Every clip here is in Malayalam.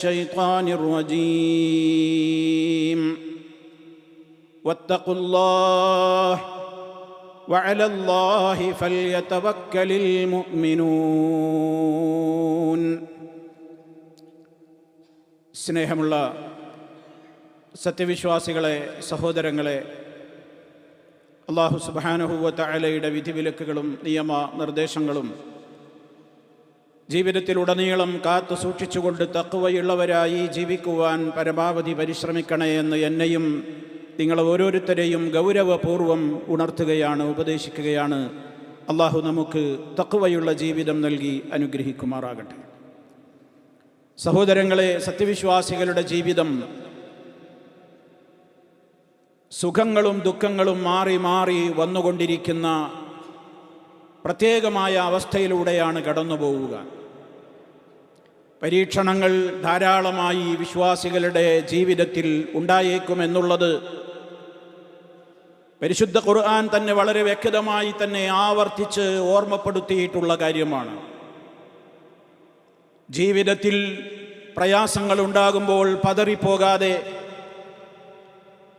الشيطان الرجيم واتقوا الله وعلى الله فليتوكل المؤمنون. സ്നേഹമുള്ള സത്യവിശ്വാസികളെ, സഹോദരങ്ങളെ, അല്ലാഹു സുബ്ഹാനഹു വ തആലയുടെ വിധിവിലക്കുകളും നിയമ നിർദ്ദേശങ്ങളും ജീവിതത്തിലുടനീളം കാത്തു സൂക്ഷിച്ചുകൊണ്ട് തഖ്വയുള്ളവരായി ജീവിക്കുവാൻ പരമാവധി പരിശ്രമിക്കണേ എന്ന് എന്നെയും നിങ്ങളെ ഓരോരുത്തരെയും ഗൗരവപൂർവ്വം ഉണർത്തുകയാണ്, ഉപദേശിക്കുകയാണ്. അല്ലാഹു നമുക്ക് തഖ്വയുള്ള ജീവിതം നൽകി അനുഗ്രഹിക്കുമാറാകട്ടെ. സഹോദരങ്ങളെ, സത്യവിശ്വാസികളുടെ ജീവിതം സുഖങ്ങളും ദുഃഖങ്ങളും മാറി മാറി വന്നുകൊണ്ടിരിക്കുന്ന പ്രത്യേകമായ അവസ്ഥയിലൂടെയാണ് കടന്നു പോവുക. പരീക്ഷണങ്ങൾ ധാരാളമായി വിശ്വാസികളുടെ ജീവിതത്തിൽ ഉണ്ടായേക്കുമെന്നുള്ളത് പരിശുദ്ധ ഖുർആൻ തന്നെ വളരെ വ്യക്തമായി തന്നെ ആവർത്തിച്ച് ഓർമ്മപ്പെടുത്തിയിട്ടുള്ള കാര്യമാണ്. ജീവിതത്തിൽ പ്രയാസങ്ങൾ ഉണ്ടാകുമ്പോൾ പതറിപ്പോകാതെ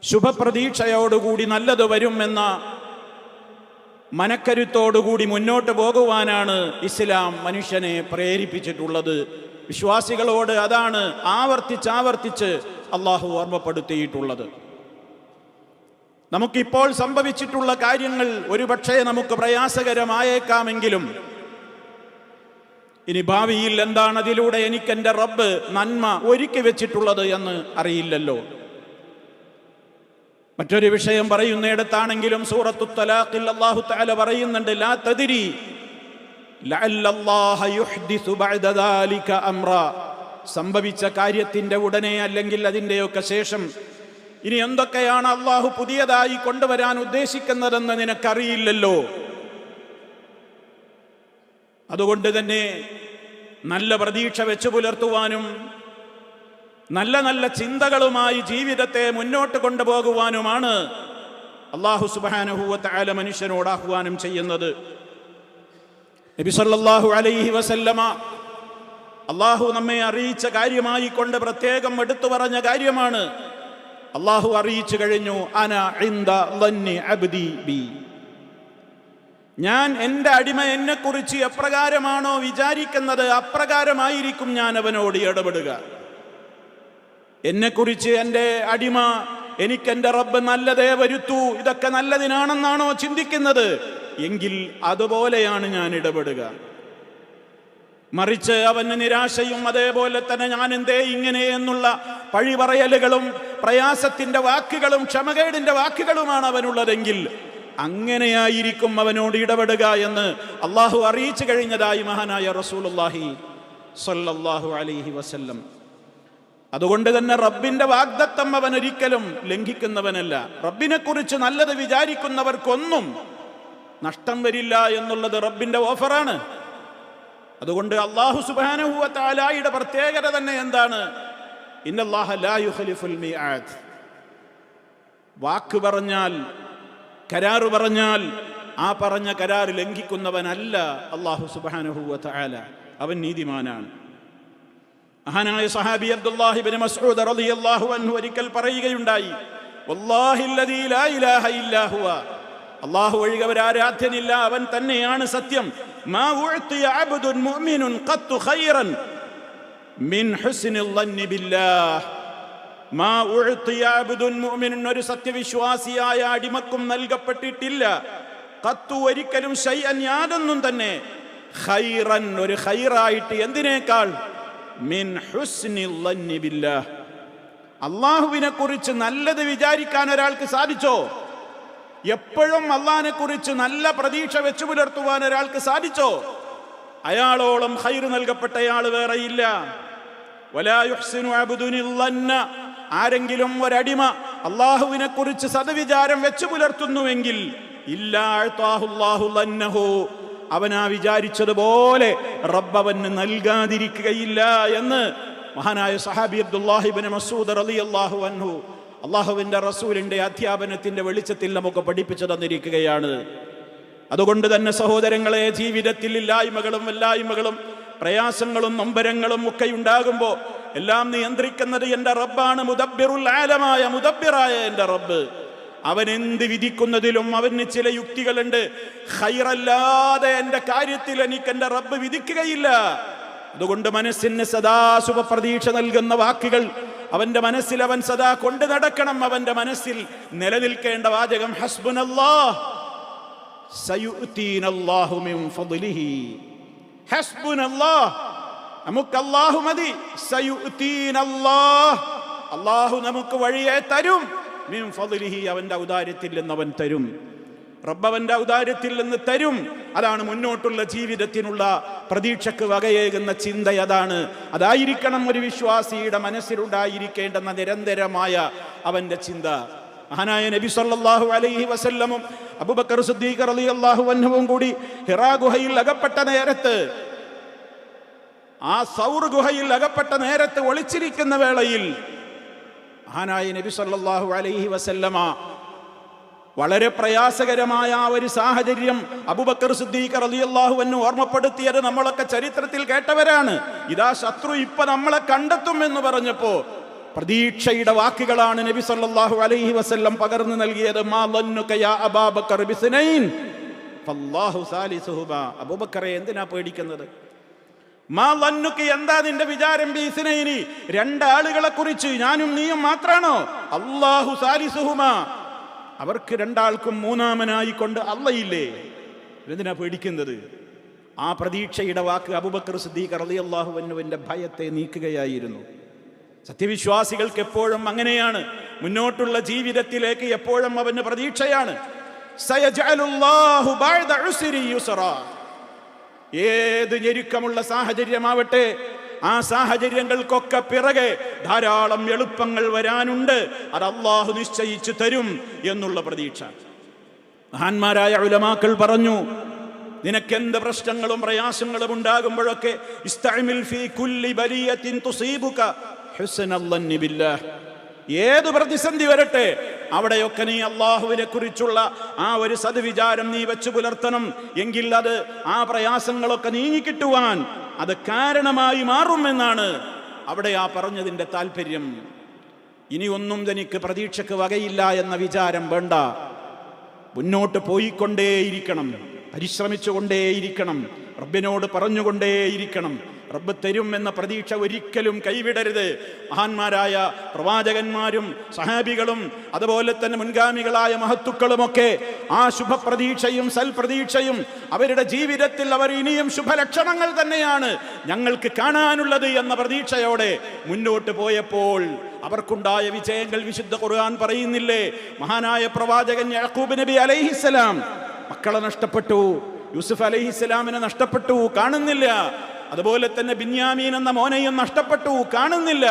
ശുഭപ്രതീക്ഷയോടുകൂടി നല്ലത് വരുമെന്ന മനക്കരുത്തോടുകൂടി മുന്നോട്ട് പോകുവാനാണ് ഇസ്ലാം മനുഷ്യനെ പ്രേരിപ്പിച്ചിട്ടുള്ളത്. വിശ്വാസികളോട് അതാണ് ആവർത്തിച്ച് അള്ളാഹു ഓർമ്മപ്പെടുത്തിയിട്ടുള്ളത്. നമുക്കിപ്പോൾ സംഭവിച്ചിട്ടുള്ള കാര്യങ്ങൾ ഒരുപക്ഷെ നമുക്ക് പ്രയാസകരമായേക്കാമെങ്കിലും ഇനി ഭാവിയിൽ എന്താണ് അതിലൂടെ എനിക്കെൻ്റെ റബ്ബ് നന്മ ഒരുക്കി വെച്ചിട്ടുള്ളത് എന്ന് അറിയില്ലല്ലോ. മറ്റൊരു വിഷയം പറയുന്നിടത്താണെങ്കിലും സൂറത്തു തലാഖിൽ അല്ലാഹു തആല പറയുന്നുണ്ട്, ലാ തദ്രി ലഅല്ലല്ലാഹ യുഹ്ദിസു ബഅദ ദാലിക അംറാ. സംഭവിച്ച കാര്യത്തിന്റെ ഉടനെ അല്ലെങ്കിൽ അതിൻ്റെയൊക്കെ ശേഷം ഇനി എന്തൊക്കെയാണ് അള്ളാഹു പുതിയതായി കൊണ്ടുവരാൻ ഉദ്ദേശിക്കുന്നതെന്ന് നിനക്കറിയില്ലല്ലോ. അതുകൊണ്ട് തന്നെ നല്ല പ്രതീക്ഷ വെച്ചു പുലർത്തുവാനും നല്ല നല്ല ചിന്തകളുമായി ജീവിതത്തെ മുന്നോട്ട് കൊണ്ടുപോകുവാനുമാണ് അല്ലാഹു സുബ്ഹാനഹു വ തആല മനുഷ്യനോട് ആഹ്വാനം ചെയ്യുന്നത്. നബി സല്ലല്ലാഹു അലൈഹി വസല്ലമ അല്ലാഹു നമ്മെ അറിയിച്ച കാര്യമായി കൊണ്ട് പ്രത്യേകം എടുത്തു പറഞ്ഞ കാര്യമാണ്. അല്ലാഹു അറിയിച്ചു കഴിഞ്ഞു, അന ഇൻദ ളന്നി അബ്ദി ബി. ഞാൻ എൻ്റെ അടിമ എന്നെക്കുറിച്ച് എപ്രകാരമാണോ വിചാരിക്കുന്നത് അപ്രകാരമായിരിക്കും ഞാൻ അവനോട് ഇടപെടുക. എന്നെക്കുറിച്ച് എൻ്റെ അടിമ എനിക്കെൻ്റെ റബ്ബ് നല്ലതേ വരുത്തൂ, ഇതൊക്കെ നല്ലതിനാണെന്നാണോ ചിന്തിക്കുന്നത് എങ്കിൽ അതുപോലെയാണ് ഞാൻ ഇടപെടുക. മറിച്ച് അവന് നിരാശയും അതേപോലെ തന്നെ ഞാൻ എന്തേ ഇങ്ങനെ എന്നുള്ള പഴിപറയലുകളും പ്രയാസത്തിൻ്റെ വാക്കുകളും ക്ഷമകേടിൻ്റെ വാക്കുകളുമാണ് അവനുള്ളതെങ്കിൽ അങ്ങനെയായിരിക്കും അവനോട് ഇടപെടുക എന്ന് അള്ളാഹു അറിയിച്ചു കഴിഞ്ഞതായി മഹാനായ റസൂലുള്ളാഹി സ്വല്ലല്ലാഹു അലൈഹി വസല്ലം. അതുകൊണ്ട് തന്നെ റബ്ബിന്റെ വാഗ്ദത്തം അവൻ ഒരിക്കലും ലംഘിക്കുന്നവനല്ല. റബ്ബിനെ കുറിച്ച് നല്ലത് വിചാരിക്കുന്നവർക്കൊന്നും നഷ്ടം വരില്ല എന്നുള്ളത് റബ്ബിന്റെ ഓഫറാണ്. അതുകൊണ്ട് അല്ലാഹു സുബ്ഹാനഹു വ തആലയുടെ പ്രത്യേകത തന്നെ എന്താണ്? ഇന്നല്ലാഹ ലാ യുഖ്ലിഫുൽ മിആദ്. വാക്ക് പറഞ്ഞാൽ, കരാറ് പറഞ്ഞാൽ ആ പറഞ്ഞ കരാറ് ലംഘിക്കുന്നവനല്ല അല്ലാഹു സുബ്ഹാനഹു വ തആല. അവൻ നീതിമാനാണ്. മഹാനായ സഹാബി അബ്ദുല്ലാഹി ഇബ്നു മസ്ഊദ് റളിയല്ലാഹു അൻഹു ഒരിക്കൽ പറയുകയുണ്ടായി, വല്ലാഹി അല്ലദീ ലാ ഇലാഹ ഇല്ലാ ഹുവ. അല്ലാഹു ഒഴികെ ഒരാരാധ്യനില്ല, അവൻ തന്നെയാണ് സത്യം. മാ ഉഅ്തിയ അബ്ദുൻ മുഅ്മിനുൻ ഖത്തു ഖൈറൻ മിൻ ഹുസ്നിൽ ളന്നി ബില്ലാഹ്. മാ ഉഅ്തിയ അബ്ദുൻ മുഅ്മിനുൻ, ഒരു സത്യവിശ്വാസിയായ അടിമക്കും നൽകപ്പെട്ടിട്ടില്ല, ഖത്തു ഒരിക്കലും ശൈഅൻ യാതൊന്നും തന്നെ, ഖൈറൻ ഒരു ഖൈറായിട്ട്, എന്തിനേക്കാൾ, മിൻ ഹുസ്നിൽ ളന്നി ബില്ലാഹ്. അല്ലാഹുവിനെ കുറിച്ച് നല്ലത് വിചാരിക്കാൻ ഒരാൾക്ക് സാധിച്ചോ? എപ്പോഴും അല്ലാഹുവിനെ കുറിച്ച് നല്ല പ്രതീക്ഷ വെച്ചു പുലർത്തുവാൻ ഒരാൾക്ക് സാധിച്ചോ? അയാളോളം ഖൈർ നൽകപ്പെട്ടയാൾ വേറെയില്ല. വലാ യുഹ്സിനു അബ്ദുനിൽ ളന്ന. ആരെങ്കിലും ഒരടിമ അല്ലാഹുവിനെ കുറിച്ച് സദ്വിചാരം വെച്ചു പുലർത്തുന്നുവെങ്കിൽ ഇല്ലാ അഅ്താഹുല്ലാഹു ളന്നഹു, അവനാ വിചാരിച്ചതുപോലെ റബ്ബ് അവന് നൽകാതിരിക്കുകയില്ല എന്ന് മഹാനായ സഹാബി അബ്ദുല്ലാഹി ഇബ്നു മസ്ഊദ് റളിയല്ലാഹു അൻഹു അല്ലാഹുവിൻ്റെ റസൂലിൻ്റെ അധ്യാപനത്തിൻ്റെ വെളിച്ചത്തിൽ നമുക്ക് പഠിപ്പിച്ചു തന്നിരിക്കുകയാണ്. അതുകൊണ്ട് തന്നെ സഹോദരങ്ങളെ, ജീവിതത്തിൽ ഇല്ലായ്മകളും വല്ലായ്മകളും പ്രയാസങ്ങളും നൊമ്പരങ്ങളും ഒക്കെ ഉണ്ടാകുമ്പോൾ എല്ലാം നിയന്ത്രിക്കുന്നത് എൻ്റെ റബ്ബാണ്. മുദബ്ബിറുൽ ആലമായ മുദബ്ബിറായ എൻ്റെ റബ്ബ്. അവൻ എന്ത് വിധിക്കുന്നതിലും അവന് ചില യുക്തികളുണ്ട്. ഖൈറല്ലാതെ എൻ്റെ കാര്യത്തിൽ എനിക്ക് എൻ്റെ റബ്ബ് വിധിക്കുകയില്ല. അതുകൊണ്ട് മനസ്സിന് സദാ ശുഭപ്രതീക്ഷ നൽകുന്ന വാക്കുകൾ അവന്റെ മനസ്സിൽ അവൻ സദാ കൊണ്ടു നടക്കണം. അവന്റെ മനസ്സിൽ നിലനിൽക്കേണ്ട വാചകം ഹസ്ബുനല്ലാഹ് സയുഅ്തീനല്ലാഹു മിൻ ഫദ്ലിഹി. ഹസ്ബുനല്ലാഹ്, നമുക്ക് അല്ലാഹു മതി. സയുഅ്തീനല്ലാഹ്, അല്ലാഹു നമുക്ക് വഴിയെ തരും. മിൻ ഫദ്ലിഹി, അവന്റെ ഔദാര്യത്തിൽ നിന്ന് അവൻ തരും. റബ്ബ് അവന്റെ ഔദാര്യത്തിൽ നിന്ന് തരും. അതാണ് മുന്നോട്ടുള്ള ജീവിതത്തിനുള്ള പ്രതീക്ഷക്ക് വകയേകുന്ന ചിന്ത. അതായിരിക്കണം ഒരു വിശ്വാസിയുടെ മനസ്സിലുണ്ടായിരിക്കേണ്ടുന്ന നിരന്തരമായ അവന്റെ ചിന്ത. മഹാനായ നബി സല്ലല്ലാഹു അലൈഹി വസല്ലമും അബൂബക്കർ സിദ്ദീഖ് റളിയല്ലാഹു അൻഹുവും കൂടി ഹിറാ ഗുഹയിൽ അകപ്പെട്ട നേരത്ത്, ആ സൗർ ഗുഹയിൽ അകപ്പെട്ട നേരത്ത് ഒളിച്ചിരിക്കുന്ന വേളയിൽ മഹാനായ നബി സല്ലല്ലാഹു അലൈഹി വസല്ലമ വളരെ പ്രയാസകരമായ ആ ഒരു സാഹചര്യം അബൂബക്കർ സിദ്ദീഖ് റളിയല്ലാഹു അൻഹു ഓർമ്മപ്പെടുത്തിയത് നമ്മളൊക്കെ ചരിത്രത്തിൽ കേട്ടവരാണ്. ഇതാ ശത്രു ഇപ്പൊ നമ്മളെ കണ്ടെത്തും എന്ന് പറഞ്ഞപ്പോ പ്രതീക്ഷയുടെ വാക്കുകളാണ് നബി സല്ലല്ലാഹു അലൈഹി വസല്ലം പകർന്നു നൽകിയത്. മാ ലന്നുക യാ അബൂബക്കർ ബിസ്നൈൻ ഫല്ലാഹു സാലിസുഹുമാ. അബൂബക്കറെ, എന്തിനാ പേടിക്കുന്നത്? മാ ലന്നുക, എന്താ നിന്റെ വിചാരം? ബിസ്നൈനി, രണ്ടാളുകളെ കുറിച്ച്. ഞാനും നീയും മാത്രാണോ? അല്ലാഹു സാലിസുഹുമാ, അവർക്ക് രണ്ടാൾക്കും മൂന്നാമനായിക്കൊണ്ട് അള്ളയില്ലേ? എന്തിനാ പേടിക്കുന്നത്? ആ പ്രതീക്ഷയുടെ വാക്ക് അബൂബക്കർ സിദ്ദീഖ് റളിയല്ലാഹു അൻഹുവിന്റെ ഭയത്തെ നീക്കുകയായിരുന്നു. സത്യവിശ്വാസികൾക്ക് എപ്പോഴും അങ്ങനെയാണ്. മുന്നോട്ടുള്ള ജീവിതത്തിലേക്ക് എപ്പോഴും അവന് പ്രതീക്ഷയാണ്. സയജഅലുല്ലാഹു ബഅദ ഉസ്രി യുസ്റാ. ഏത് ഞെരുക്കമുള്ള സാഹചര്യമാവട്ടെ, ആ സാഹചര്യങ്ങൾക്കൊക്കെ പിറകെ ധാരാളം എളുപ്പങ്ങൾ വരാനുണ്ട്. അത് അല്ലാഹു നിശ്ചയിച്ചു തരും എന്നുള്ള പ്രതീക്ഷ. മഹാന്മാരായ ഉലമാക്കൾ പറഞ്ഞു, നിനക്കെന്ത് പ്രശ്നങ്ങളും പ്രയാസങ്ങളും ഉണ്ടാകുമ്പോഴൊക്കെ ഇസ്തഅമിൽ ഫീ കുല്ലി ബലിയത്തിൻ തുസീബുക ഹുസ്നൽ ളന്നി ബില്ലാഹ്. ഏത് പ്രതിസന്ധി വരട്ടെ അവിടെയൊക്കെ നീ അള്ളാഹുവിനെ കുറിച്ചുള്ള ആ ഒരു സദ്വിചാരം നീ വെച്ചു പുലർത്തണം. എങ്കിൽ അത് ആ പ്രയാസങ്ങളൊക്കെ നീങ്ങിക്കിട്ടുവാൻ അത് കാരണമായി മാറുമെന്നാണ് അവിടെ ആ പറഞ്ഞതിൻ്റെ താല്പര്യം. ഇനി ഒന്നും തനിക്ക് പ്രതീക്ഷക്ക് വകയില്ല എന്ന വിചാരം വേണ്ട. മുന്നോട്ട് പോയിക്കൊണ്ടേയിരിക്കണം, പരിശ്രമിച്ചുകൊണ്ടേയിരിക്കണം, റബ്ബിനോട് പറഞ്ഞുകൊണ്ടേയിരിക്കണം. റബ്ബ് തരും എന്ന പ്രതീക്ഷ ഒരിക്കലും കൈവിടരുത്. മഹാന്മാരായ പ്രവാചകന്മാരും സഹാബികളും അതുപോലെ തന്നെ മുൻഗാമികളായ മഹത്തുക്കളുമൊക്കെ ആ ശുഭപ്രതീക്ഷയും സൽപ്രതീക്ഷയും അവരുടെ ജീവിതത്തിൽ അവർ ഇനിയും ശുഭലക്ഷണങ്ങൾ തന്നെയാണ് ഞങ്ങൾക്ക് കാണാനുള്ളത് എന്ന പ്രതീക്ഷയോടെ മുന്നോട്ട് പോയപ്പോൾ അവർക്കുണ്ടായ വിജയങ്ങൾ വിശുദ്ധ ഖുർആൻ പറയുന്നില്ലേ? മഹാനായ പ്രവാചകൻ യാക്കൂബ് നബി അലൈഹിസ്സലാം മക്കളെ നഷ്ടപ്പെട്ടു, യൂസുഫ് അലൈഹിസ്സലാമിനെ നഷ്ടപ്പെട്ടു, കാണുന്നില്ല. അതുപോലെ തന്നെ ബിന്യാമീൻ എന്ന മോനെയും നഷ്ടപ്പെട്ടു, കാണുന്നില്ല.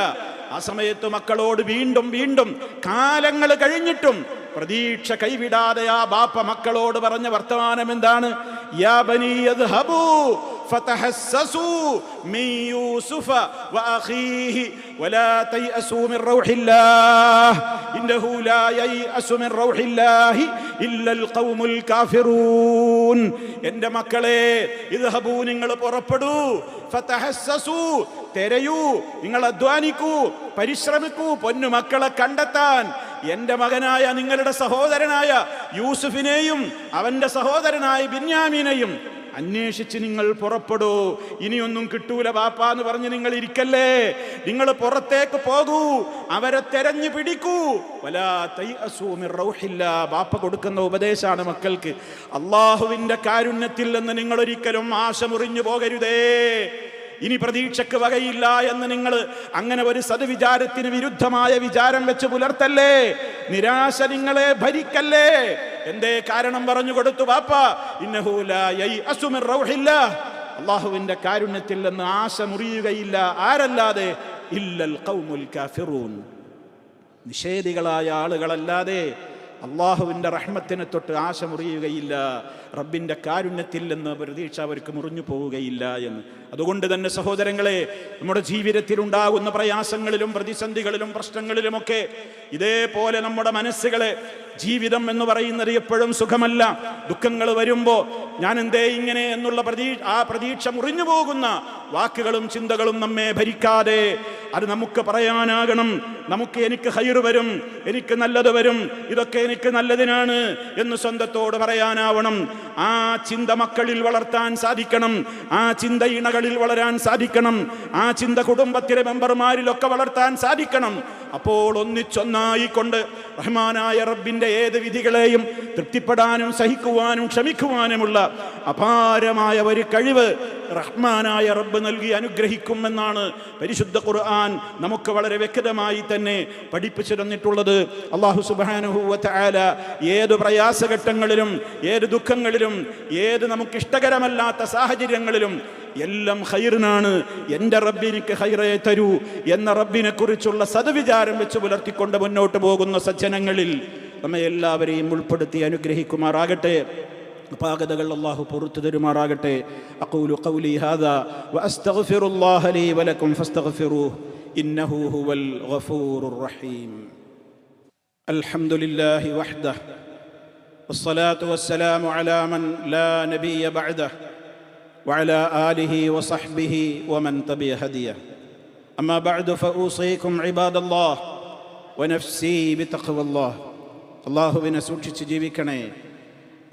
ആ സമയത്ത് മക്കളോട് വീണ്ടും വീണ്ടും കാലങ്ങൾ കഴിഞ്ഞിട്ടും പ്രതീക്ഷ കൈവിടാതെ ആ ബാപ്പ മക്കളോട് പറഞ്ഞ വർത്തമാനം എന്താണ്? യാ ബനി യദ്ഹബൂ ഫതഹസ്സസൂ മിൻ യൂസുഫ വഅഖീഹി വലാ തയഅസൂ മിൻ റൗഹില്ലാഹ് ഇന്നഹു ലാ യയഅസു മിൻ റൗഹില്ലാഹി ഇല്ലൽ ഖൗമുൽ കാഫിറൂൻ. എൻ്റെ മക്കളെ, ഇദ്ഹബൂ, നിങ്ങൾ പുറപ്പെടൂ, ഫതഹസ്സസൂ, തെരയൂ, നിങ്ങൾ അധ്വാനിക്കൂ, പരിശ്രമിക്കൂ പൊന്നു മക്കളെ കണ്ടെത്താൻ. എൻ്റെ മകനായ നിങ്ങളുടെ സഹോദരനായ യൂസുഫിനെയും അവൻ്റെ സഹോദരനായ ബിന്യാമീനെയും അന്വേഷിച്ച് നിങ്ങൾ പുറപ്പെടൂ. ഇനിയൊന്നും കിട്ടൂല ബാപ്പ എന്ന് പറഞ്ഞ് നിങ്ങൾ ഇരിക്കല്ലേ, നിങ്ങൾ പുറത്തേക്ക് പോകൂ, അവരെ തെരഞ്ഞു പിടിക്കൂ. വലാ തയഅസൂ മിൻ റൗഹില്ലാ. ബാപ്പ കൊടുക്കുന്ന ഉപദേശമാണ് മക്കൾക്ക്. അള്ളാഹുവിൻ്റെ കാരുണ്യത്തിൽ നിന്ന് നിങ്ങൾ ഒരിക്കലും ആശ മുറിഞ്ഞു പോകരുതേ. ഇനി പ്രതീക്ഷക്ക് വകയില്ല എന്ന് നിങ്ങൾ അങ്ങനെ ഒരു സദ്വിചാരത്തിന് വിരുദ്ധമായ വിചാരം വെച്ച് പുലർത്തല്ലേ. നിരാശ നിങ്ങളെ ഭരിക്കല്ലേ. എന്തേ കാരണം പറഞ്ഞു കൊടുത്തു ബാപ്പ? ഇന്നഹു ലാ യയഅസു മിൻ റൗഹില്ലാഹ്. അല്ലാഹുവിൻ്റെ കാരുണ്യത്തിൽ നിന്ന് ആശ മുറിയുകയില്ല. ആരല്ലാതെ? ഇല്ലൽ ഖൗമുൽ കാഫിറൂൻ. നിഷേധികളായ ആളുകളല്ലാതെ അള്ളാഹുവിൻ്റെ റഹ്മത്തിനെ തൊട്ട് ആശ മുറിയുകയില്ല. റബ്ബിൻ്റെ കാരുണ്യത്തിൽ നിന്ന് പ്രതീക്ഷ അവർക്ക് മുറിഞ്ഞു പോവുകയില്ല എന്ന്. അതുകൊണ്ട് തന്നെ സഹോദരങ്ങളെ, നമ്മുടെ ജീവിതത്തിൽ ഉണ്ടാകുന്ന പ്രയാസങ്ങളിലും പ്രതിസന്ധികളിലും പ്രശ്നങ്ങളിലുമൊക്കെ ഇതേപോലെ നമ്മുടെ മനസ്സുകളെ, ജീവിതം എന്ന് പറയുന്നത് എപ്പോഴും സുഖമല്ല. ദുഃഖങ്ങൾ വരുമ്പോൾ ഞാൻ എന്തേ ഇങ്ങനെ എന്നുള്ള പ്രതീക്ഷ മുറിഞ്ഞു പോകുന്ന വാക്കുകളും ചിന്തകളും നമ്മെ ഭരിക്കാതെ അത് നമുക്ക് പറയാനാകണം. എനിക്ക് ഹൈറ് വരും, എനിക്ക് നല്ലത് വരും, ഇതൊക്കെ എനിക്ക് നല്ലതിനാണ് എന്ന് സ്വന്തത്തോട് പറയാനാവണം. ആ ചിന്ത മക്കളിൽ വളർത്താൻ സാധിക്കണം, ആ ചിന്ത ഇണകളിൽ വളരാൻ സാധിക്കണം, ആ ചിന്ത കുടുംബത്തിലെ മെമ്പർമാരിലൊക്കെ വളർത്താൻ സാധിക്കണം. അപ്പോൾ ഒന്നിച്ചൊന്നായിക്കൊണ്ട് റഹ്മാനായ റബ്ബിന്റെ ഏത് വിധികളെയും തൃപ്തിപ്പെടാനും സഹിക്കുവാനും ക്ഷമിക്കുവാനുമുള്ള അപാരമായ ഒരു കഴിവ് റഹ്മാനായ റബ്ബ് നൽകി അനുഗ്രഹിക്കുമെന്നാണ് പരിശുദ്ധ ഖുർആൻ നമുക്ക് വളരെ വ്യക്തമായി തന്നെ പഠിപ്പിച്ചു തന്നിട്ടുള്ളത്. അല്ലാഹു സുബ്ഹാനഹു വ തആല ഏത് പ്രയാസഘട്ടങ്ങളിലും, ഏത് ദുഃഖങ്ങളിലും, ഏത് നമുക്ക് ഇഷ്ടകരമല്ലാത്ത സാഹചര്യങ്ങളിലും എല്ലാം ഖൈറിനാണ്, എൻ്റെ റബ്ബ് എനിക്ക് ഖൈറേ തരൂ എന്ന റബ്ബിനെ കുറിച്ചുള്ള സദ്വിചാരം വെച്ച് പുലർത്തിക്കൊണ്ട് മുന്നോട്ട് പോകുന്ന സജ്ജനങ്ങളിൽ നമ്മെ എല്ലാവരെയും ഉൾപ്പെടുത്തി അനുഗ്രഹിക്കുമാറാകട്ടെ. പാകതകൾ അല്ലാഹു പുറത്തു തരുമാറാകട്ടെ. അഖൂലു ഖൗലി ഹാദാ വഅസ്തഗ്ഫിറുല്ലാഹ ലീ വലക്കും ഫസ്തഗ്ഫിറൂഹു ഇന്നഹു ഹുവൽ ഗഫൂറുർ റഹീം. അൽഹംദുലില്ലാഹി വഹ്ദഹു വസ്സലാത്തു വസ്സലാമു അലാ മൻ ലാ നബിയ്യ ബഅദഹു വഅലാ ആലിഹി വസഹ്ബിഹി വമൻ തബിഅ ഹദിയഹു. അമ്മാ ബഅദു ഫഊസീകും ഇബാദല്ലാഹ് വനഫ്സി ബിതഖ്വല്ലാഹ്. അല്ലാഹുവിനെ സൂക്ഷിച്ച് ജീവിക്കണേ.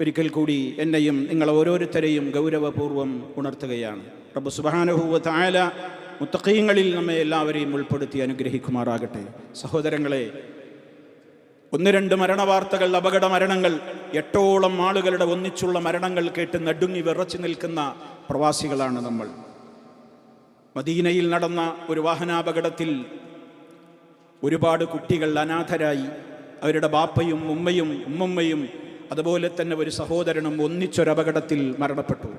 ഒരിക്കൽ കൂടി എന്നെയും നിങ്ങൾ ഓരോരുത്തരെയും ഗൗരവപൂർവ്വം ഉണർത്തുകയാണ്. റബ്ബ് സുബ്ഹാനഹു വ തആല മുത്തഖീങ്ങളിൽ നമ്മെ എല്ലാവരെയും ഉൾപ്പെടുത്തി അനുഗ്രഹിക്കുമാറാകട്ടെ. സഹോദരങ്ങളെ, 1-2 മരണവാർത്തകൾ, അപകട മരണങ്ങൾ, 8ഓളം ആളുകളുടെ ഒന്നിച്ചുള്ള മരണങ്ങൾ കേട്ട് നടുങ്ങി വിറച്ചു നിൽക്കുന്ന പ്രവാസികളാണ് നമ്മൾ. മദീനയിൽ നടന്ന ഒരു വാഹനാപകടത്തിൽ ഒരുപാട് കുട്ടികൾ അനാഥരായി. അവരുടെ ബാപ്പയും ഉമ്മയും ഉമ്മമ്മയും അതുപോലെ തന്നെ ഒരു സഹോദരനും ഒന്നിച്ചൊരപകടത്തിൽ മരണപ്പെട്ടു.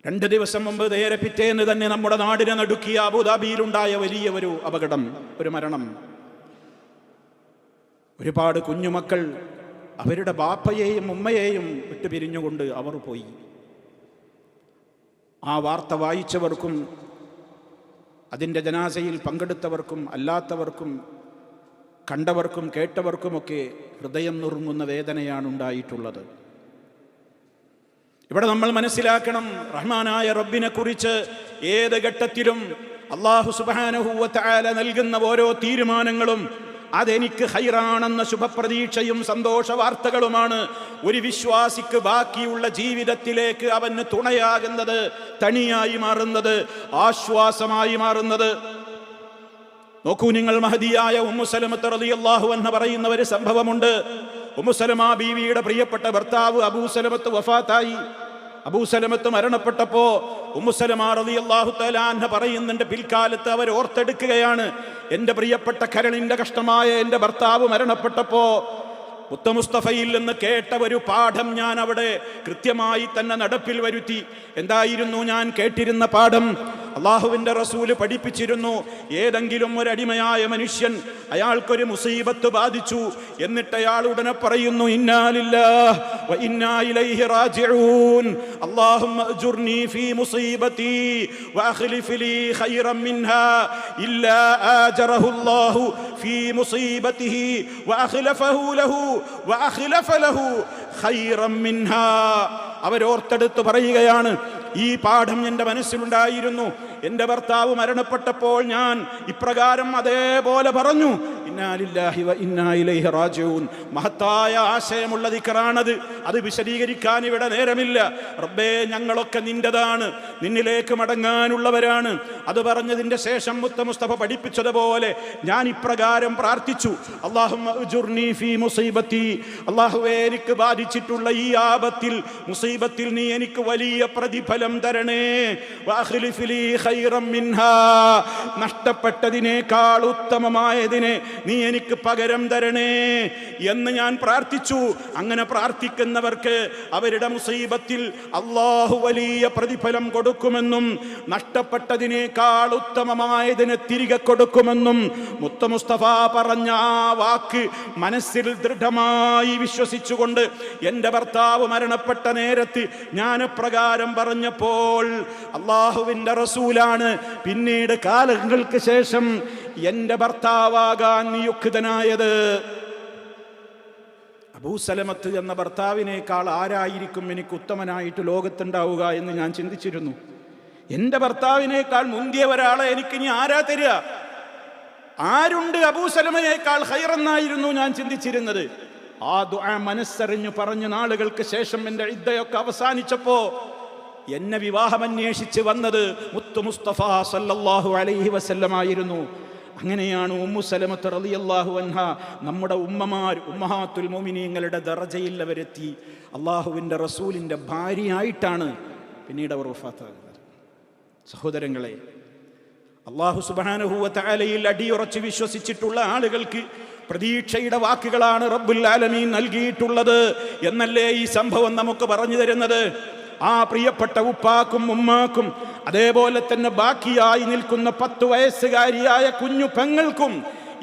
2 ദിവസം മുമ്പ് നേരെ പിറ്റേന്ന് തന്നെ നമ്മുടെ നാടിനെ നടുക്കിയ അബുദാബിയിലുണ്ടായ വലിയ ഒരു അപകടം, ഒരു മരണം. ഒരുപാട് കുഞ്ഞുമക്കൾ അവരുടെ ബാപ്പയെയും ഉമ്മയെയും വിട്ടുപിരിഞ്ഞുകൊണ്ട് അവർ പോയി. ആ വാർത്ത വായിച്ചവർക്കും അതിൻ്റെ ജനാസയിൽ പങ്കെടുത്തവർക്കും അല്ലാത്തവർക്കും കണ്ടവർക്കും കേട്ടവർക്കുമൊക്കെ ഹൃദയം നുറുങ്ങുന്ന വേദനയാണ് ഉണ്ടായിട്ടുള്ളത്. ഇവിടെ നമ്മൾ മനസ്സിലാക്കണം, റഹ്മാനായ റബ്ബിനെ കുറിച്ച് ഏത് ഘട്ടത്തിലും അല്ലാഹു സുബ്ഹാനഹു വ തആല നൽകുന്ന ഓരോ തീരുമാനങ്ങളും അതെനിക്ക് ഹൈറാണെന്ന ശുഭപ്രതീക്ഷയും സന്തോഷ വാർത്തകളുമാണ് ഒരു വിശ്വാസിക്ക് ബാക്കിയുള്ള ജീവിതത്തിലേക്ക് അവന് തുണയാകുന്നത്, തണിയായി മാറുന്നത്, ആശ്വാസമായി മാറുന്നത്. നോക്കൂ നിങ്ങൾ, മഹദിയായ ഉമ്മു സലമത്ത് റളിയല്ലാഹു അൻഹ പറയുന്ന ഒരു സംഭവമുണ്ട്. ഉമ്മു സലമ ബീവിയുടെ പ്രിയപ്പെട്ട ഭർത്താവ് അബൂ സലമത്ത് വഫാത്തായി. അബൂ സലമത്ത് മരണപ്പെട്ടപ്പോൾ ഉമ്മു സലമ റളിയല്ലാഹു തആല അൻഹ പറയുന്നുണ്ട്, പിൽക്കാലത്ത് അവർ ഓർത്തെടുക്കുകയാണ്, എൻ്റെ പ്രിയപ്പെട്ട കരളിൻ്റെ കഷ്ടമായ എൻ്റെ ഭർത്താവ് മരണപ്പെട്ടപ്പോൾ മുത്ത മുസ്തഫയിൽ നിന്ന് കേട്ട ഒരു പാഠം ഞാൻ അവിടെ കൃത്യമായി തന്നെ നടപ്പിൽ വരുത്തി. എന്തായിരുന്നു ഞാൻ കേട്ടിരുന്ന പാഠം? അള്ളാഹുവിൻ്റെ റസൂല് പഠിപ്പിച്ചിരുന്നു, ഏതെങ്കിലും ഒരു അടിമയായ മനുഷ്യൻ അയാൾക്കൊരു മുസീബത്ത് ബാധിച്ചു, എന്നിട്ട് അയാൾ ഉടനെ പറയുന്നു, ഇന്നാ ലില്ലാഹി വ ഇന്നാ ഇലൈഹി റാജിഊൻ, അല്ലാഹുമ്മ അജ്ുർനി ഫീ മുസീബതി വ അഖ്ലിഫ് ലീ ഖൈറൻ മിൻഹാ ഇല്ലാ ആജറഹു അല്ലാഹു ഫീ മുസീബതിഹി വ അഖ്ലഫഹു ലഹു വ അഖ്ലഫ ലഹു ഖൈറൻ മിൻഹാ. അവരോർത്തെടുത്ത് പറയുകയാണ്, ഈ പാഠം എൻ്റെ മനസ്സിലുണ്ടായിരുന്നു. എൻ്റെ ഭർത്താവ് മരണപ്പെട്ടപ്പോൾ ഞാൻ ഇപ്രകാരം അതേപോലെ പറഞ്ഞു, ഇന്നാ ലില്ലാഹി വ ഇന്നാ ഇലൈഹി റാജിഊൻ. മഹത്തായ ആശയമുള്ള ദിക്റാണത്. അത് വിശദീകരിക്കാൻ ഇവിടെ നേരമില്ല. റബ്ബേ, ഞങ്ങളൊക്കെ നിന്റേതാണ്, നിന്നിലേക്ക് മടങ്ങാനുള്ളവരാണ്. അത് പറഞ്ഞതിൻ്റെ ശേഷം മുത്ത മുസ്തഫ പഠിപ്പിച്ചതുപോലെ ഞാൻ ഇപ്രകാരം പ്രാർത്ഥിച്ചു, അല്ലാഹുമ്മ അജ്ുർനി ഫീ മുസീബതി, അല്ലാഹുവേ, എനിക്ക് ബാധിച്ചിട്ടുള്ള ഈ ആപത്തിൽ, മുസീബത്തിൽ നീ എനിക്ക് വലിയ പ്രതിഫലം തരണേ. വഅഖ്ലിഫ് ലീ ഖൈറൻ മിൻഹാ, നഷ്ടപ്പെട്ടതിനേക്കാൾ ഉത്തമമായതിനെ നീ എനിക്ക് പകരം തരണേ എന്ന് ഞാൻ പ്രാർത്ഥിച്ചു. അങ്ങനെ പ്രാർത്ഥിക്കുന്നവർക്ക് അവരുടെ മുസീബത്തിൽ അല്ലാഹു വലിയ പ്രതിഫലം കൊടുക്കുമെന്നും നഷ്ടപ്പെട്ടതിനേക്കാൾ ഉത്തമമായതിനെ തിരികെ കൊടുക്കുമെന്നും മുത്ത മുസ്തഫ പറഞ്ഞ ആ വാക്ക് മനസ്സിൽ ദൃഢമായി വിശ്വസിച്ചുകൊണ്ട് എൻ്റെ ഭർത്താവ് മരണപ്പെട്ട നേരത്ത് ഞാൻ പ്രകാരം പറഞ്ഞ പറഞ്ഞപ്പോൾ അള്ളാഹുവിന്റെ റസൂലാണ് പിന്നീട് കാലങ്ങൾക്ക് ശേഷം എന്റെ ഭർത്താവാകാൻ നിയുക്തനായത്. അബൂ സലമത്ത് എന്ന ഭർത്താവിനേക്കാൾ ആരായിരിക്കും എനിക്ക് ഉത്തമനായിട്ട് ലോകത്തുണ്ടാവുക എന്ന് ഞാൻ ചിന്തിച്ചിരുന്നു. എന്റെ ഭർത്താവിനേക്കാൾ മുന്തിയ ഒരാളെ എനിക്കിനി ആരാ തരിക? ആരുണ്ട് അബൂ സലമയേക്കാൾ ഖൈറെന്നായിരുന്നു ഞാൻ ചിന്തിച്ചിരുന്നത്. ആ ദുആ മനസ്സറിഞ്ഞു പറഞ്ഞു നാളുകൾക്ക് ശേഷം എൻ്റെ ഇദ്ദയൊക്കെ അവസാനിച്ചപ്പോ എന്നെ വിവാഹം അന്വേഷിച്ച് വന്നത് മുത്തു മുസ്തഫ സല്ലല്ലാഹു അലൈഹി വസല്ലം ആയിരുന്നു. അങ്ങനെയാണ് ഉമ്മു സലമത്ത് റളിയല്ലാഹു അൻഹ നമ്മുടെ ഉമ്മമാർ ഉമ്മഹാത്തുൽ മുഅ്മിനീങ്ങളുടെ ദറജയിൽ അവരെത്തി. അള്ളാഹുവിൻ്റെ റസൂലിൻ്റെ ഭാര്യയായിട്ടാണ് പിന്നീട് അവർ വഫാത്താകുന്നത്. സഹോദരങ്ങളെ, അല്ലാഹു സുബ്ഹാനഹു വ തആലയിൽ അടിയുറച്ച് വിശ്വസിച്ചിട്ടുള്ള ആളുകൾക്ക് പ്രതീക്ഷയുടെ വാക്കുകളാണ് റബ്ബുൽ ആലമീൻ നൽകിയിട്ടുള്ളത് എന്നല്ലേ ഈ സംഭവം നമുക്ക് പറഞ്ഞു തരുന്നത്. ആ പ്രിയപ്പെട്ട ഉപ്പാക്കും ഉമ്മാക്കും അതേപോലെ തന്നെ ബാക്കിയായി നിൽക്കുന്ന 10 വയസ്സുകാരിയായ കുഞ്ഞു പെങ്ങൾക്കും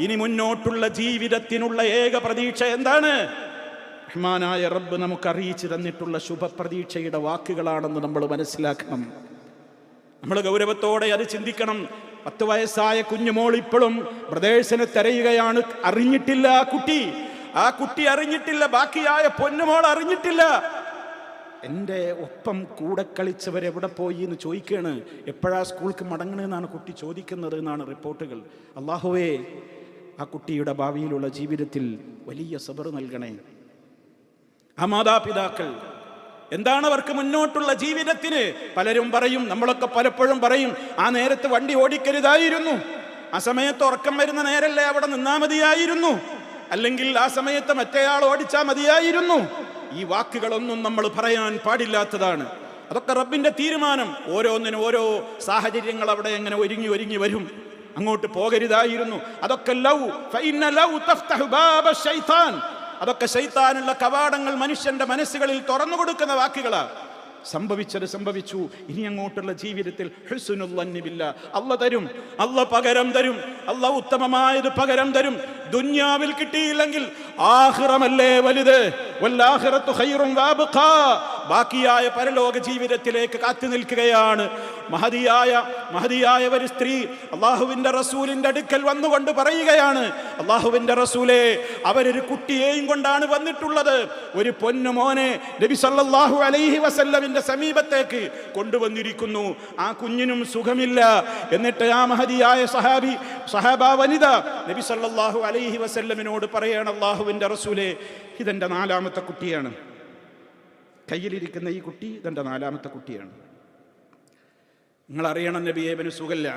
ഇനി മുന്നോട്ടുള്ള ജീവിതത്തിനുള്ള ഏക പ്രതീക്ഷ എന്താണ്? റഹ്മാനായ റബ്ബ് നമുക്ക് അറിയിച്ചു തന്നിട്ടുള്ള ശുഭപ്രതീക്ഷയുടെ വാക്കുകളാണെന്ന് നമ്മൾ മനസ്സിലാക്കണം. നമ്മൾ ഗൗരവത്തോടെ അത് ചിന്തിക്കണം. 10 വയസ്സായ കുഞ്ഞുമോൾ ഇപ്പോഴും ബ്രദേഴ്സിനെ തിരയുകയാണ്. അറിഞ്ഞിട്ടില്ല ആ കുട്ടി അറിഞ്ഞിട്ടില്ല. ബാക്കിയായ പൊന്നുമോൾ അറിഞ്ഞിട്ടില്ല. എൻ്റെ ഒപ്പം കൂടെ കളിച്ചവരെവിടെ പോയി എന്ന് ചോദിക്കുകയാണ്. എപ്പോഴാ സ്കൂൾക്ക് മടങ്ങണമെന്നാണ് കുട്ടി ചോദിക്കുന്നത് എന്നാണ് റിപ്പോർട്ടുകൾ. അല്ലാഹുവേ, ആ കുട്ടിയുടെ ഭാവിയിലുള്ള ജീവിതത്തിൽ വലിയ സബർ നൽകണേ. ആ മാതാപിതാക്കൾ എന്താണ് അവർക്ക് മുന്നോട്ടുള്ള ജീവിതത്തിന്? പലരും പറയും, നമ്മളൊക്കെ പലപ്പോഴും പറയും, ആ നേരത്ത് വണ്ടി ഓടിക്കരുതായിരുന്നു, ആ സമയത്ത് ഉറക്കം വരുന്ന നേരല്ലേ അവിടെ നിന്നാ മതിയായിരുന്നു, അല്ലെങ്കിൽ ആ സമയത്ത് മറ്റേയാൾ ഓടിച്ചാൽ മതിയായിരുന്നു. ഈ വാക്കുകളൊന്നും നമ്മൾ പറയാൻ പാടില്ലാത്തതാണ്. അതൊക്കെ റബ്ബിന്റെ തീരുമാനം. ഓരോന്നിനും ഓരോ സാഹചര്യങ്ങൾ അവിടെ എങ്ങനെ ഒരുങ്ങി വരും. അങ്ങോട്ട് പോകരുതായിരുന്നു. അതൊക്കെ അതൊക്കെ ശൈത്താനുള്ള കവാടങ്ങൾ മനുഷ്യന്റെ മനസ്സുകളിൽ തുറന്നു കൊടുക്കുന്ന വാക്കുകളാ. സംഭവിച്ചത് സംഭവിച്ചു. ഇനി അങ്ങോട്ടുള്ള ജീവിതത്തിൽ ഹുസ്നുൽ ളന്നി ബില്ലാഹ്, അല്ലാഹ് തരും, അല്ലാഹ് പകരം തരും, അല്ലാഹ് ഉത്തമമായത് പകരം തരും. ദുനിയാവിൽ കിട്ടിയില്ലെങ്കിൽ ആഖിറമല്ലേ വലുത്. വല്ലാഖിറത്തു ഖൈറുൻ വഅബ്ഖാ, ബാക്കിയായ പരലോക ജീവിതത്തിലേക്ക് കാത്തു നിൽക്കുകയാണ്. മഹദിയായ ഒരു സ്ത്രീ അള്ളാഹുവിന്റെ റസൂലിന്റെ അടുക്കൽ വന്നുകൊണ്ട് പറയുകയാണ്, അള്ളാഹുവിന്റെ റസൂലേ, അവരൊരു കുട്ടിയെയും കൊണ്ടാണ് വന്നിട്ടുള്ളത്. ഒരു പൊന്നുമോനെ നബി സല്ലല്ലാഹു അലൈഹി വസല്ലമിന്റെ സമീപത്തേക്ക് കൊണ്ടുവന്നിരിക്കുന്നു. ആ കുഞ്ഞിനും സുഖമില്ല. എന്നിട്ട് ആ മഹദിയായ സഹാബ വനിത നബി സല്ലല്ലാഹു അലൈഹി വസല്ലമിനോട് പറയാണ്, അള്ളാഹുവിന്റെ റസൂലേ, ഇതെന്റെ 4ാമത്തെ കുട്ടിയാണ്. കയ്യിലിരിക്കുന്ന ഈ കുട്ടി ഇതെന്റെ 4ാമത്തെ കുട്ടിയാണ്. നിങ്ങൾ അറിയണം നബിയെ, ഇവന് സുഖമില്ല,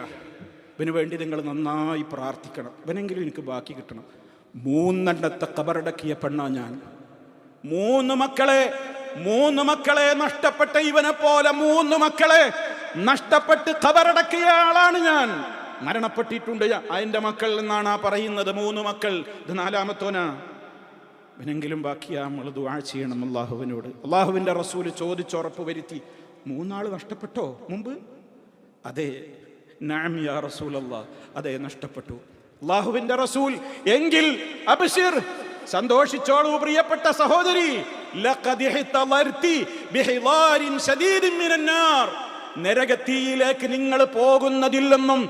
ഇവന് വേണ്ടി നിങ്ങൾ നന്നായി പ്രാർത്ഥിക്കണം, ഇവനെങ്കിലും എനിക്ക് ബാക്കി കിട്ടണം. 3 എണ്ണത്തെ കബറടക്കിയ പെണ്ണാ ഞാൻ. 3 മക്കളെ നഷ്ടപ്പെട്ട ഇവനെ പോലെ 3 മക്കളെ നഷ്ടപ്പെട്ട് കബറടക്കിയ ആളാണ് ഞാൻ. മരണപ്പെട്ടിട്ടുണ്ട് അതിൻ്റെ മക്കൾ എന്നാണ് ആ പറയുന്നത്. 3 മക്കൾ, ഇത് 4ാമത്തോനാ. ഇവനെങ്കിലും ബാക്കിയാ. നമ്മൾ ദുആ ചെയ്യണം അള്ളാഹുവിനോട്. അള്ളാഹുവിൻ്റെ റസൂൽ ചോദിച്ചുറപ്പ് വരുത്തി, 3 ആൾ നഷ്ടപ്പെട്ടോ മുമ്പ്? അതെ. നഅം യാ റസൂലല്ലാഹ്, അതെ നഷ്ടപ്പെട്ടു. അള്ളാഹുവിൻ്റെ റസൂൽ, എങ്കിൽ അബ്ശിർ, സന്തോഷിച്ചോളൂ പ്രിയപ്പെട്ട സഹോദരി. ലഖദ് ഇഹ്തളർതി ബിഹിളാരിൻ ശദീദിൻ മിനന്നാർ, നരകത്തീയിലേക്ക് നിങ്ങൾ പോകുന്നതിൽ നിന്നും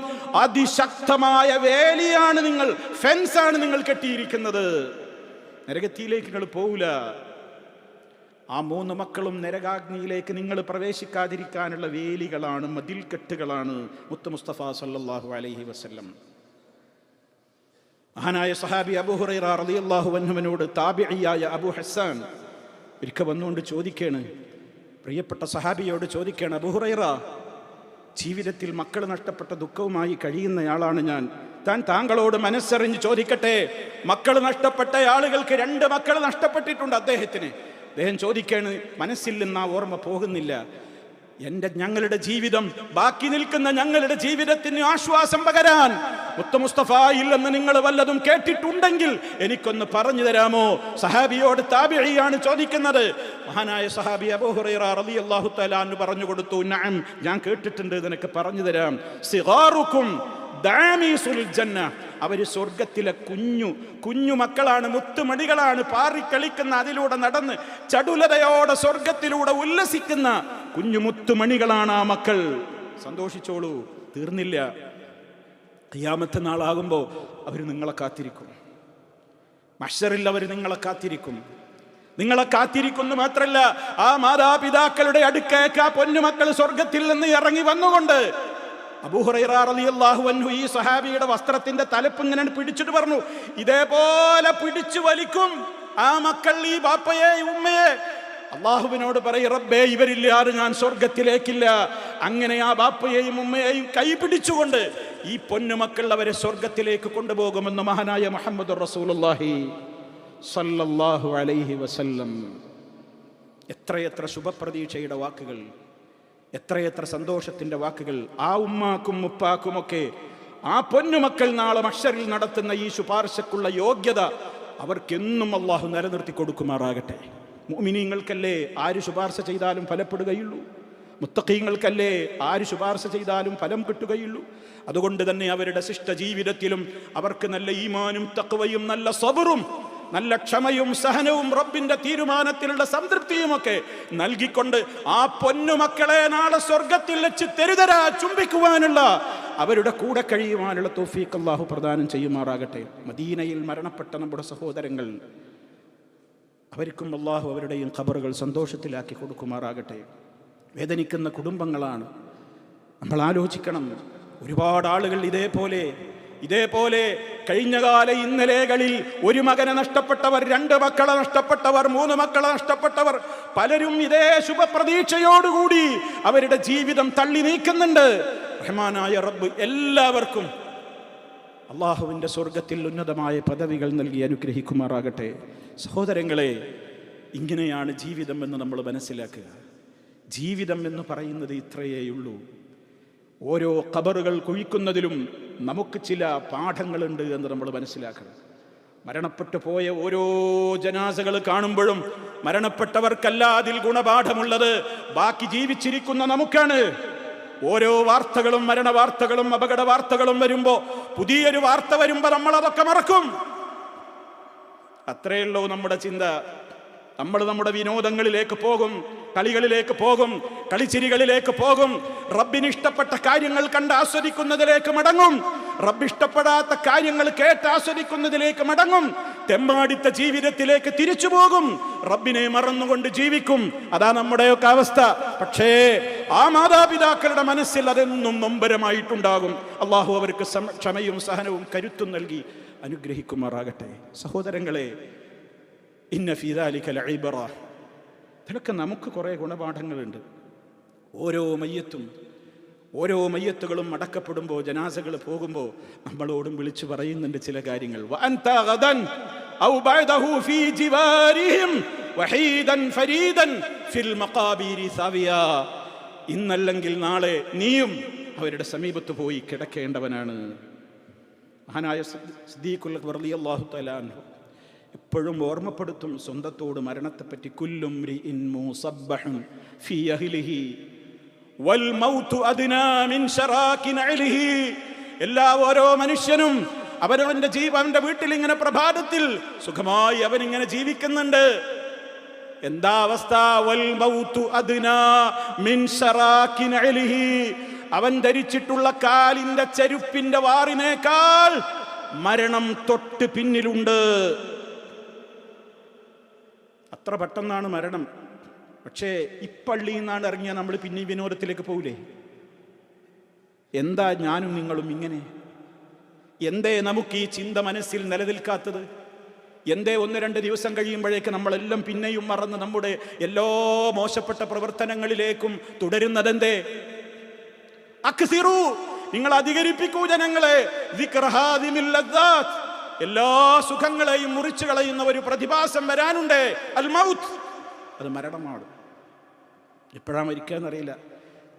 അതിശക്തമായ വേലിയാണ് നിങ്ങൾ, ഫെൻസാണ് നിങ്ങൾ കെട്ടിയിരിക്കുന്നത്. നരകത്തിയിലേക്ക് നിങ്ങൾ പോവില്ല. ആ 3 മക്കളും നരകാഗ്നിയിലേക്ക് നിങ്ങൾ പ്രവേശിക്കാതിരിക്കാനുള്ള വേലികളാണ്, മതിൽക്കെട്ടുകളാണ്. മുത്ത് മുസ്തഫ സല്ലല്ലാഹു അലൈഹി വസല്ലം. മഹാനായ സഹാബി അബൂ ഹുറൈറ റളിയല്ലാഹു അൻഹുവിനോട് താബിഈയായ അബൂ ഹസ്സാൻ ഒരിക്കൽ വന്നുകൊണ്ട് ചോദിക്കുകയാണ്, പ്രിയപ്പെട്ട സഹാബിയോട് ചോദിക്കുകയാണ്, അബൂ ഹുറൈറ, ജീവിതത്തിൽ മക്കൾ നഷ്ടപ്പെട്ട ദുഃഖവുമായി കഴിയുന്നയാളാണ് ഞാൻ. താങ്കളോട് മനസ്സറിഞ്ഞ് ചോദിക്കട്ടെ, മക്കൾ നഷ്ടപ്പെട്ട ആളുകൾക്ക് 2 മക്കൾ നഷ്ടപ്പെട്ടിട്ടുണ്ട് അദ്ദേഹത്തിന്. അദ്ദേഹം ചോദിക്കാണ്, മനസ്സിൽ നിന്ന് ആ ഓർമ്മ പോകുന്നില്ല. ഞങ്ങളുടെ ജീവിതം, ബാക്കി നിൽക്കുന്ന ഞങ്ങളുടെ ജീവിതത്തിന് ആശ്വാസം പകരാൻ മുത്ത് മുസ്തഫയിൽ നിന്ന് നിങ്ങൾ വല്ലതും കേട്ടിട്ടുണ്ടെങ്കിൽ എനിക്കൊന്ന് പറഞ്ഞു തരാമോ? സഹാബിയോട് താബിഈയാണ് ചോദിക്കുന്നത്. മഹാനായ സഹാബി അബൂ ഹുറൈറ റളിയല്ലാഹു തആല അൻഹു പറഞ്ഞു കൊടുത്തു, നഅം, ഞാൻ കേട്ടിട്ടുണ്ട്, നിനക്ക് പറഞ്ഞു തരാം. സിഗാറുക്കും ദാമീസുൽ ജന്ന, അവർ സ്വർഗത്തിലെ കുഞ്ഞു മക്കളാണ്, മുത്തുമണികളാണ്. പാറിക്കളിക്കുന്ന, അതിലൂടെ നടന്ന് ചടുലതയോടെ സ്വർഗത്തിലൂടെ ഉല്ലസിക്കുന്ന കുഞ്ഞു മുത്തുമണികളാണ് ആ മക്കൾ. സന്തോഷിച്ചോളൂ, തീർന്നില്ല. ഖിയാമത്ത് നാളാകുമ്പോൾ അവർ നിങ്ങളെ കാത്തിരിക്കും. മഹ്ശറിൽ അവർ നിങ്ങളെ കാത്തിരിക്കും. നിങ്ങളെ കാത്തിരിക്കുന്നു മാത്രല്ല, ആ മാതാപിതാക്കളുടെ അടുക്കേക്ക് ആ പൊന്നുമക്കൾ സ്വർഗത്തിൽ നിന്ന് ഇറങ്ങി വന്നുകൊണ്ട് അബൂ ഹുറൈറ റളിയല്ലാഹു അൻഹു ഈ സഹാബിയുടെ വസ്ത്രത്തിന്റെ തലപ്പ് ഇങ്ങനെ പിടിച്ചിട്ട് പറഞ്ഞു, ഇതേപോലെ പിടിച്ചു വലിക്കും ആ മക്കൾ ഈ ബാപ്പയെ ഉമ്മയെ. അള്ളാഹുവിനോട് പറയും, റബ്ബേ ഇവരില്ലാതെ ഞാൻ സ്വർഗത്തിലേക്കില്ല. അങ്ങനെ ആ ബാപ്പയെയും ഉമ്മയെയും കൈ പിടിച്ചുകൊണ്ട് ഈ പൊന്നുമക്കൾ അവരെ സ്വർഗത്തിലേക്ക് കൊണ്ടുപോകുമെന്ന് മഹാനായ മുഹമ്മദ് റസൂലുള്ളാഹി സല്ലല്ലാഹു അലൈഹി വസല്ലം. എത്രയെത്ര ശുഭപ്രതീക്ഷയുടെ വാക്കുകൾ, എത്രയെത്ര സന്തോഷത്തിന്റെ വാക്കുകൾ. ആ ഉമ്മാക്കും ഉപ്പാക്കുമൊക്കെ ആ പൊന്നുമക്കൾ നാളെ മഹ്ശറിൽ നടത്തുന്ന ഈ ശുപാർശക്കുള്ള യോഗ്യത അവർക്കെന്നും അള്ളാഹു നിലനിർത്തി കൊടുക്കുമാറാകട്ടെ. മുഅ്മിനീങ്ങൾക്കല്ലേ ആര് ശുപാർശ ചെയ്താലും ഫലപ്പെടുകയുള്ളൂ. മുത്തഖീങ്ങൾക്കല്ലേ ആര് ശുപാർശ ചെയ്താലും ഫലം കിട്ടുകയുള്ളൂ. അതുകൊണ്ട് തന്നെ അവരുടെ ശിഷ്ട ജീവിതത്തിലും അവർക്ക് നല്ല ഈമാനും തഖ്വയും നല്ല സബറും നല്ല ക്ഷമയും സഹനവും റബ്ബിന്റെ തീരുമാനത്തിലുള്ള സംതൃപ്തിയുമൊക്കെ നൽകിക്കൊണ്ട് ആ പൊന്നുമക്കളെ നാളെ സ്വർഗത്തിൽ വെച്ച് തെരുതരാ ചുംബിക്കുവാനുള്ള, അവരുടെ കൂടെ കഴിയുവാനുള്ള തൗഫീഖ് അല്ലാഹു പ്രദാനം ചെയ്യുമാറാകട്ടെ. മദീനയിൽ മരണപ്പെട്ട നമ്മുടെ സഹോദരങ്ങൾ, അവർക്കും അല്ലാഹു അവരുടെയും ഖബറുകൾ സന്തോഷത്തിലാക്കി കൊടുക്കുമാറാകട്ടെ. വേദനിക്കുന്ന കുടുംബങ്ങളാണ്. നമ്മൾ ആലോചിക്കണം, ഒരുപാട് ആളുകൾ ഇതേപോലെ കഴിഞ്ഞകാല ഇന്നലെകളിൽ ഒരു മകനെ നഷ്ടപ്പെട്ടവർ, 2 മക്കളെ നഷ്ടപ്പെട്ടവർ, 3 മക്കളെ നഷ്ടപ്പെട്ടവർ, പലരും ഇതേ ശുഭപ്രതീക്ഷയോടുകൂടി അവരുടെ ജീവിതം തള്ളി നീക്കുന്നുണ്ട്. റഹ്മാനായ റബ്ബ് എല്ലാവർക്കും അള്ളാഹുവിൻ്റെ സ്വർഗത്തിൽ ഉന്നതമായ പദവികൾ നൽകി അനുഗ്രഹിക്കുമാറാകട്ടെ. സഹോദരങ്ങളെ, ഇങ്ങനെയാണ് ജീവിതം എന്ന് നമ്മൾ മനസ്സിലാക്കുക. ജീവിതം എന്ന് പറയുന്നത് ഇത്രയേയുള്ളൂ. ഓരോ ഖബറുകൾ കുഴിക്കുന്നതിലും നമുക്ക് ചില പാഠങ്ങളുണ്ട് എന്ന് നമ്മൾ മനസ്സിലാക്കണം. മരണപ്പെട്ടു പോയ ഓരോ ജനാസകൾ കാണുമ്പോഴും മരണപ്പെട്ടവർക്കല്ല അതിൽ ഗുണപാഠമുള്ളത്, ബാക്കി ജീവിച്ചിരിക്കുന്ന നമുക്കാണ്. ഓരോ വാർത്തകളും, മരണ വാർത്തകളും അപകട വാർത്തകളും വരുമ്പോൾ, പുതിയൊരു വാർത്ത വരുമ്പോൾ നമ്മൾ അതൊക്കെ മറക്കും. അത്രയുള്ളൂ നമ്മുടെ ചിന്ത. നമ്മൾ നമ്മുടെ വിനോദങ്ങളിലേക്ക് പോകും, കളികളിലേക്ക് പോകും, കളിച്ചിരികളിലേക്ക് പോകും, റബ്ബിന് ഇഷ്ടപ്പെട്ട കാര്യങ്ങൾ കണ്ട് ആസ്വദിക്കുന്നതിലേക്ക് മടങ്ങും, റബ്ബ് ഇഷ്ടപ്പെടാത്ത കാര്യങ്ങൾ കേട്ട് ആസ്വദിക്കുന്നതിലേക്ക് മടങ്ങും, തെമ്മാടിത്ത ജീവിതത്തിലേക്ക് തിരിച്ചു പോകും, റബ്ബിനെ മറന്നുകൊണ്ട് ജീവിക്കും. അതാ നമ്മുടെയൊക്കെ അവസ്ഥ. പക്ഷേ ആ മാതാപിതാക്കളുടെ മനസ്സിൽ അതെന്നും നൊമ്പരമായിട്ടുണ്ടാകും. അള്ളാഹു അവർക്ക് ക്ഷമയും സഹനവും കരുത്തും നൽകി അനുഗ്രഹിക്കുമാറാകട്ടെ. സഹോദരങ്ങളെ, ഇന്ന ഫീ ദാലിക ലഇബ്റ, ഇതിലൊക്കെ നമുക്ക് കുറേ ഗുണപാഠങ്ങളുണ്ട്. ഓരോ മയ്യത്തുകളും അടക്കപ്പെടുമ്പോൾ, ജനാസകൾ പോകുമ്പോൾ നമ്മളോടും വിളിച്ചു പറയുന്നുണ്ട് ചില കാര്യങ്ങൾ. വഅൻത ഗദൻ ഔ ബഅദഹു ഫീ ജിവാരിഹിം വഹീദൻ ഫരീദൻ ഫിൽ മഖാബിരി സാവിയാ, ഇന്നല്ലെങ്കിൽ നാളെ നീയും അവരുടെ സമീപത്ത് പോയി കിടക്കേണ്ടവനാണ്. മഹാനായ സിദ്ദീഖുൽ അക്ബർ റളിയല്ലാഹു തആല അൻഹു എപ്പോഴും ഓർമ്മപ്പെടുത്തും സ്വന്തത്തോട് മരണത്തെപ്പറ്റി. കുല്ലും മ്രിഇൻ മുസബ്ബഹുൻ ഫീ അഹ്ലിഹി വൽ മൗതു അദ്നാ മിൻ ശറാകി നഅലിഹി. ഓരോ മനുഷ്യനും അവന്റെ വീട്ടിൽ ഇങ്ങനെ പ്രഭാതത്തിൽ സുഖമായി അവനിങ്ങനെ ജീവിക്കുന്നുണ്ട്. എന്താ അവസ്ഥ? വൽ മൗതു അദ്നാ മിൻ ശറാകി നഅലിഹി, അവൻ ധരിച്ചിട്ടുള്ള കാലിന്റെ ചെരുപ്പിന്റെ വാറിനേക്കാൾ മരണം തൊട്ട് പിന്നിലുണ്ട്. അത്ര പെട്ടെന്നാണ് മരണം. പക്ഷേ ഇപ്പള്ളിയിൽ നിന്നാണ് ഇറങ്ങിയാൽ നമ്മൾ പിന്നെ വിനോദത്തിലേക്ക് പോകില്ലേ? എന്താ ഞാനും നിങ്ങളും ഇങ്ങനെ? എന്തേ നമുക്ക് ഈ ചിന്ത മനസ്സിൽ നിലനിൽക്കാത്തത്? എന്തേ 1-2 ദിവസം കഴിയുമ്പോഴേക്ക് നമ്മളെല്ലാം പിന്നെയും മറന്ന് നമ്മുടെ എല്ലാ മോശപ്പെട്ട പ്രവർത്തനങ്ങളിലേക്കും തുടരുന്നതെന്തേ? അക്സിറു, നിങ്ങൾ അധികരിപ്പിക്കൂ ജനങ്ങളെ, ദിക്റഹാദിമിൽ ലദ്ദാത്ത്, എല്ലാ സുഖങ്ങളെയും മുറിച്ചു കളയുന്ന ഒരു പ്രതിഭാസം വരാനുണ്ട്. അൽ മൗത്ത്, അത് മരണമാണ്. എപ്പോഴാണ് മരിക്കാന്നറിയില്ല.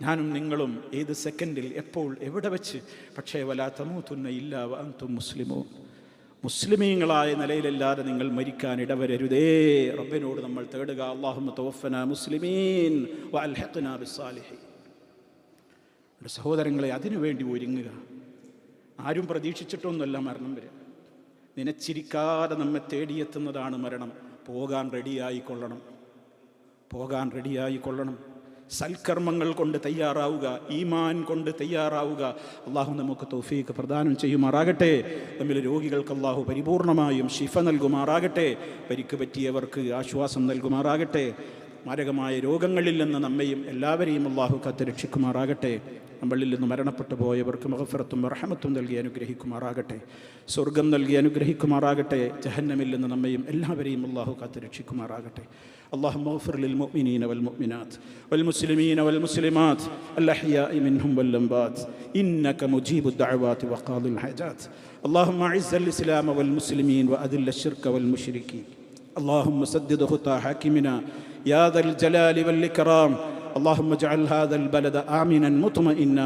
ഞാനും നിങ്ങളും ഏത് സെക്കൻഡിൽ, എപ്പോൾ, എവിടെ വെച്ച്. പക്ഷേ വലാ തമൂതുന്ന ഇല്ലാ വഅൻതും മുസ്ലിമൂൻ, മുസ്ലിമീങ്ങളായ നിലയിലല്ലാതെ നിങ്ങൾ മരിക്കാൻ ഇടവരരുതേ. റബ്ബിനോട് നമ്മൾ തേടുക, അല്ലാഹുമ്മ തവഫനാ മുസ്ലിമീൻ വഅൽഹിഖ്നാ ബിസ്സാലിഹീൻ. സഹോദരങ്ങളെ, അതിനുവേണ്ടി ഒരുങ്ങുക. ആരും പ്രതീക്ഷിച്ചിട്ടൊന്നുമല്ല മരണം വരിക. നനച്ചിരിക്കാതെ നമ്മെ തേടിയെത്തുന്നതാണ് മരണം. പോകാൻ റെഡിയായിക്കൊള്ളണം, പോകാൻ റെഡിയായിക്കൊള്ളണം. സൽക്കർമ്മങ്ങൾ കൊണ്ട് തയ്യാറാവുക, ഈമാൻ കൊണ്ട് തയ്യാറാവുക. അള്ളാഹു നമുക്ക് തൗഫീഖ് പ്രദാനം ചെയ്യുമാറാകട്ടെ. നമ്മിലെ രോഗികൾക്ക് അള്ളാഹു പരിപൂർണമായും ശിഫ നൽകുമാറാകട്ടെ. പരിക്ക് പറ്റിയവർക്ക് ആശ്വാസം നൽകുമാറാകട്ടെ. മാരകമായ രോഗങ്ങളിൽ നിന്ന് നമ്മയും എല്ലാവരെയും അള്ളാഹു കാത്തുരക്ഷിക്കുമാറാകട്ടെ. നമ്മളിൽ നിന്ന് മരണപ്പെട്ടു പോയവർക്ക് മഗ്ഫിറത്തും റഹ്മത്തും നൽകി അനുഗ്രഹിക്കുമാറാകട്ടെ. സ്വർഗം നൽകി അനുഗ്രഹിക്കുമാറാകട്ടെ. ജഹന്നമിൽ നിന്ന് നമ്മയും എല്ലാവരെയും അള്ളാഹു കാത്തുരക്ഷിക്കുമാറാകട്ടെ. اللهم اغفر للمؤمنين والمؤمنات والمسلمين والمسلمات الأحياء منهم والأموات إنك مجيب الدعوات وقاضي الحاجات. اللهم أعز الإسلام والمسلمين وأذل الشرك والمشركين. اللهم سدد خطى حاكمنا يا ذا الجلال والإكرام. اللهم اجعل هذا البلد آمنا مطمئنا